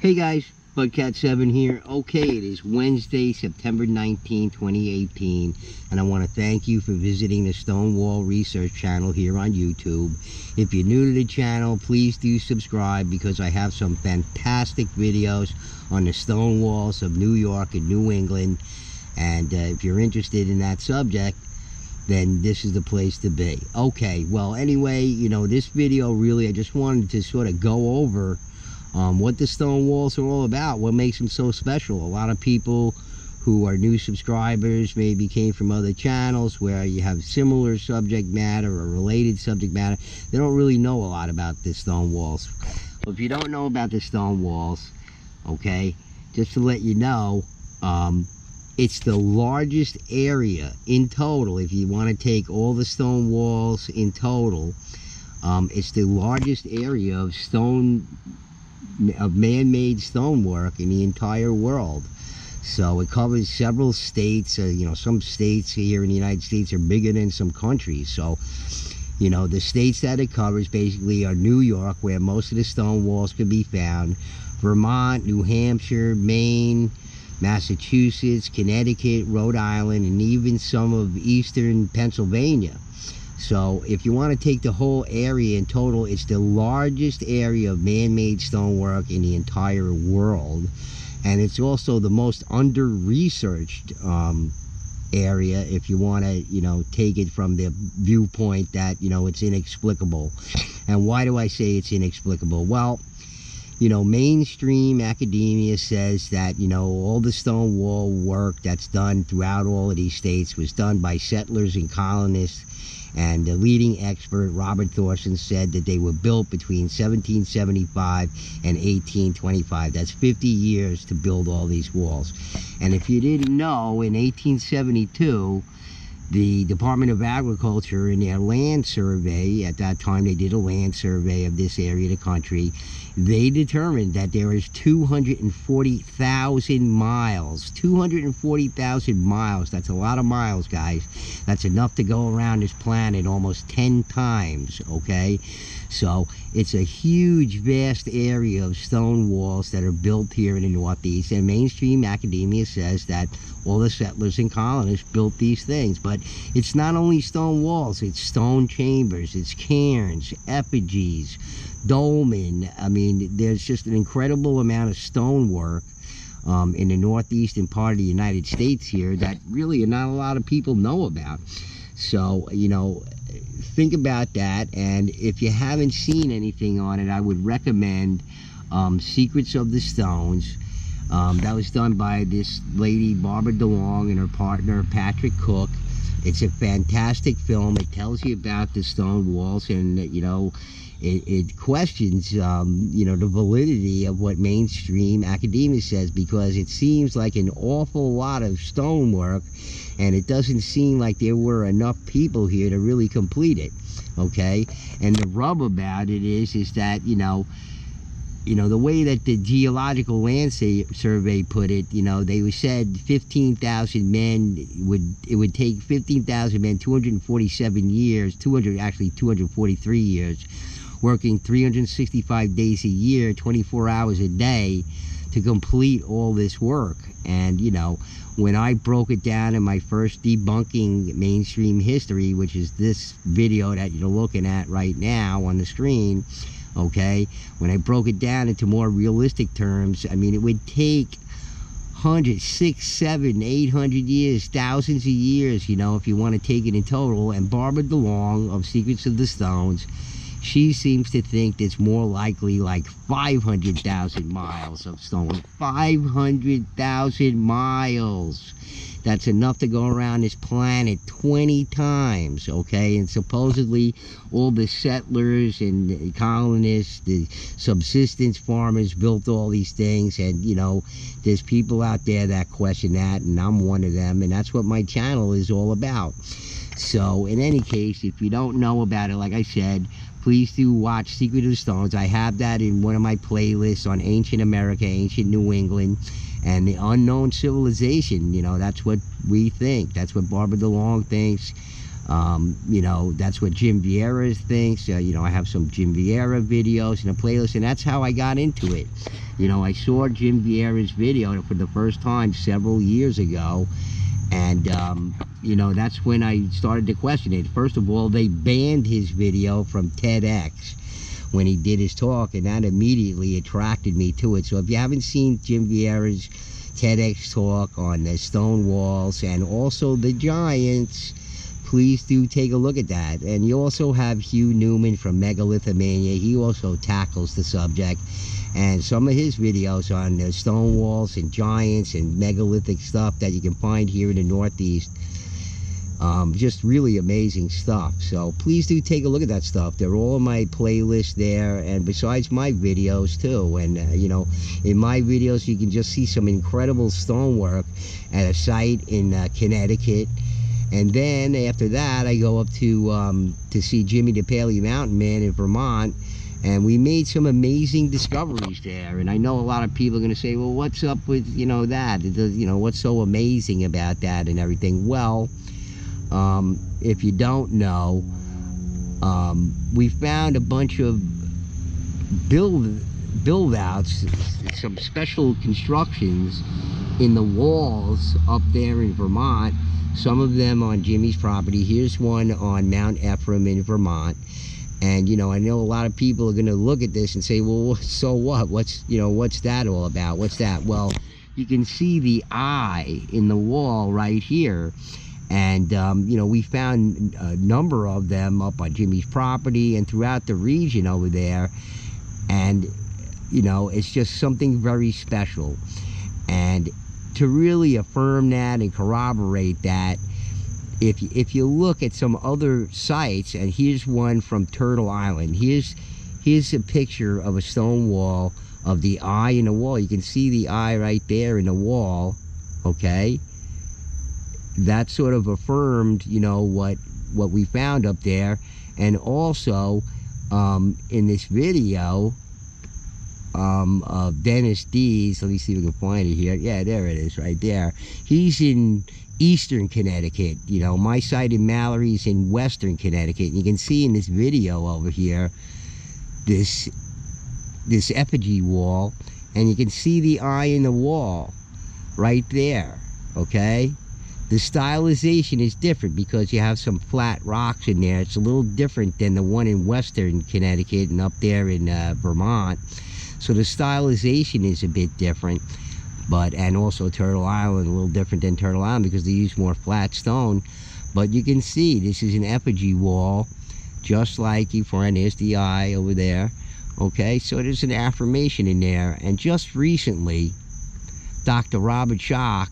Hey guys, Bugcat7 here. Okay, it is Wednesday, September 19, 2018, and I want to thank you for visiting the Stonewall Research channel here on YouTube. If you're new to the channel, please do subscribe because I have some fantastic videos on the stone walls of New York and New England, and if you're interested in that subject, then this is the place to be. Okay, well anyway, this video really, I just wanted to sort of go over what the stone walls are all about, what makes them so special. A lot of people who are new subscribers maybe came from other channels where you have similar subject matter or related subject matter. They don't really know a lot about the stone walls. Well, if you don't know about the stone walls, okay, just to let you know, it's the largest area in total. If you want to take all the stone walls in total, it's the largest area of man-made stonework in the entire world. So it covers several states. Some states here in the United States are bigger than some countries. So the states that it covers basically are New York, where most of the stone walls can be found, Vermont, New Hampshire, Maine, Massachusetts, Connecticut, Rhode Island, and even some of eastern Pennsylvania. So if you want to take the whole area in total, it's the largest area of man-made stonework in the entire world, and it's also the most under-researched area, if you want to take it from the viewpoint that it's inexplicable. And why do I say it's inexplicable? Well, mainstream academia says that all the stone wall work that's done throughout all of these states was done by settlers and colonists. And the leading expert, Robert Thorson, said that they were built between 1775 and 1825. That's 50 years to build all these walls. And if you didn't know, in 1872, the Department of Agriculture, in their land survey, at that time they did a land survey of this area of the country, they determined that there is 240,000 miles. 240,000 miles. That's a lot of miles, guys. That's enough to go around this planet almost 10 times, okay? So it's a huge, vast area of stone walls that are built here in the Northeast, and mainstream academia says that all the settlers and colonists built these things. But it's not only stone walls, it's stone chambers, it's cairns, effigies, dolmen. I mean, there's just an incredible amount of stonework in the northeastern part of the United States here that really not a lot of people know about. So, think about that. And if you haven't seen anything on it, I would recommend Secrets of the Stones. That was done by this lady, Barbara DeLong, and her partner, Patrick Cook. It's a fantastic film. It tells you about the stone walls, and it questions the validity of what mainstream academia says, because it seems like an awful lot of stonework, and it doesn't seem like there were enough people here to really complete it. Okay, and the rub about it is that the way that the Geological Land Survey put it, they said 15,000 men it would take 15,000 men 247 years, 243 years, working 365 days a year, 24 hours a day, to complete all this work. And when I broke it down in my first Debunking Mainstream History, which is this video that you're looking at right now on the screen, okay, when I broke it down into more realistic terms, I mean, it would take 100, 600, 700, 800 years, thousands of years, if you want to take it in total. And Barbara DeLong of Secrets of the Stones, she seems to think it's more likely like 500,000 miles of stone. 500,000 miles. That's enough to go around this planet 20 times, okay? And supposedly all the settlers and the colonists, the subsistence farmers built all these things. And, there's people out there that question that, and I'm one of them, and that's what my channel is all about. So, in any case, if you don't know about it, like I said, please do watch Secret of the Stones. I have that in one of my playlists on Ancient America, Ancient New England, and the Unknown Civilization. That's what we think. That's what Barbara DeLong thinks. You know, that's what Jim Vieira thinks. You know, I have some Jim Vieira videos in a playlist, and that's how I got into it. You know, I saw Jim Vieira's video for the first time several years ago, and you know, that's when I started to question it. First of all, they banned his video from TedX when he did his talk, and that immediately attracted me to it. So if you haven't seen Jim Vieira's TEDx talk on the stone walls and also the giants, please do take a look at that. And you also have Hugh Newman from Megalithomania. He also tackles the subject, and some of his videos on the stone walls and giants and megalithic stuff that you can find here in the Northeast, just really amazing stuff. So please do take a look at that stuff. They're all in my playlist there, and besides my videos too. And you know, in my videos you can just see some incredible stonework at a site in Connecticut. And then after that, I go up to see Jimmy the Paley Mountain Man in Vermont, and we made some amazing discoveries there. And I know a lot of people are going to say, well, what's up with, you know, that? You know, what's so amazing about that and everything? Well, if you don't know, we found a bunch of build outs, some special constructions in the walls up there in Vermont. Some of them on Jimmy's property. Here's one on Mount Ephraim in Vermont. And you know, I know a lot of people are going to look at this and say, well, so what? What's that all about? What's that? Well, you can see the eye in the wall right here. And you know, we found a number of them up on Jimmy's property and throughout the region over there. And you know, it's just something very special. And to really affirm that and corroborate that, if you look at some other sites, and here's one from Turtle Island. Here's a picture of a stone wall of the eye in the wall. You can see the eye right there in the wall. Okay, that sort of affirmed, you know, what we found up there. And also in this video of Dennis Dees, let me see if we can find it here. Yeah, there it is right there. He's in eastern Connecticut. You know, my site in Mallory's in western Connecticut. And you can see in this video over here this effigy wall, and you can see the eye in the wall right there. Okay, the stylization is different because you have some flat rocks in there. It's a little different than the one in western Connecticut and up there in Vermont. So the stylization is a bit different. But, and also Turtle Island, a little different than Turtle Island because they use more flat stone. But you can see this is an effigy wall, just like you find. There's the eye over there. Okay, so there's an affirmation in there. And just recently, Dr. Robert Schoch,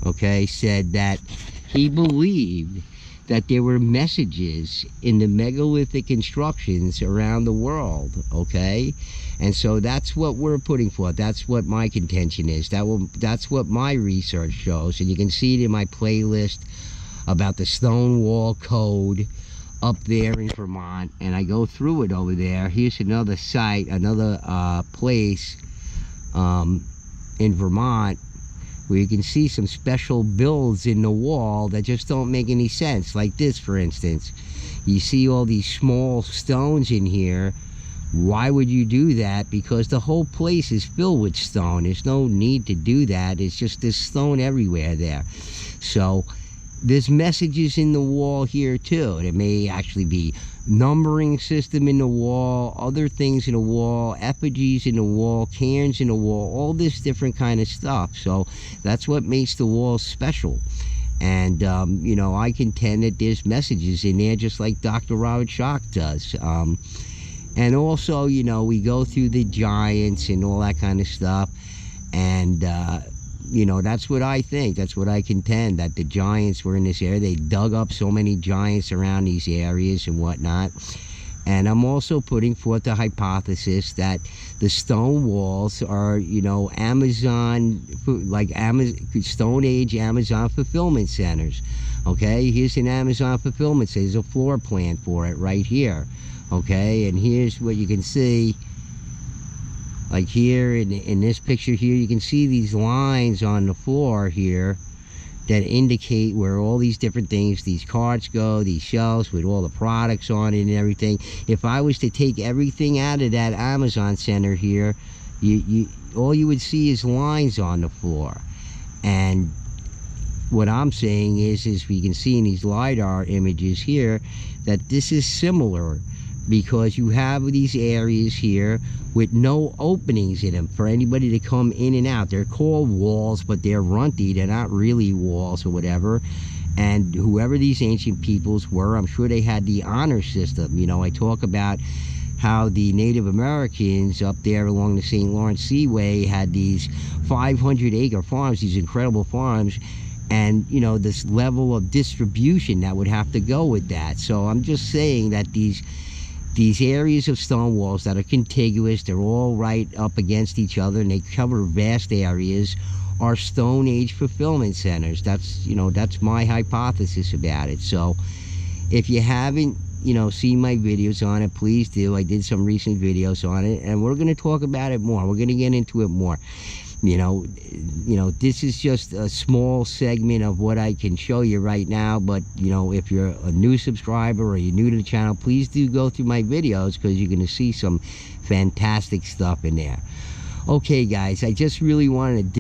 okay, said that he believed that there were messages in the megalithic constructions around the world. Okay, and so that's what we're putting forth. That's what my contention is. That's what my research shows. And you can see it in my playlist about the stone wall code up there in Vermont, and I go through it over there. Here's another site, another place in Vermont, where you can see some special builds in the wall that just don't make any sense. Like this, for instance. You see all these small stones in here. Why would you do that? Because the whole place is filled with stone. There's no need to do that. It's just there's stone everywhere there. So there's messages in the wall here too. There may actually be numbering system in the wall, other things in the wall, effigies in the wall, cairns in the wall, all this different kind of stuff. So that's what makes the wall special. And you know, I contend that there's messages in there just like Dr. Robert Schoch does. And also, you know, we go through the giants and all that kind of stuff. And you know, that's what I think. That's what I contend, that the giants were in this area. They dug up so many giants around these areas and whatnot. And I'm also putting forth the hypothesis that the stone walls are, you know, Amazon, like Stone Age Amazon fulfillment centers. Okay, here's an Amazon fulfillment center. There's a floor plan for it right here. Okay, and here's what you can see. Like here in this picture here, you can see these lines on the floor here. that indicate where all these different things, these carts go, these shelves with all the products on it and everything. If I was to take everything out of that Amazon center here, all you would see is lines on the floor. And what I'm saying is we can see in these LiDAR images here that this is similar, because you have these areas here with no openings in them for anybody to come in and out. They're called walls, but they're runty. They're not really walls or whatever. And whoever these ancient peoples were, I'm sure they had the honor system. You know, I talk about how the Native Americans up there along the St. Lawrence Seaway had these 500-acre farms, these incredible farms, and you know, this level of distribution that would have to go with that. So I'm just saying that these areas of stone walls that are contiguous, they're all right up against each other and they cover vast areas, are Stone Age fulfillment centers. That's, you know, that's my hypothesis about it. So if you haven't, you know, seen my videos on it, please do. I did some recent videos on it, and we're going to talk about it more. We're going to get into it more. You know, this is just a small segment of what I can show you right now. But, you know, if you're a new subscriber or you're new to the channel, please do go through my videos, because you're going to see some fantastic stuff in there. Okay, guys, I just really wanted to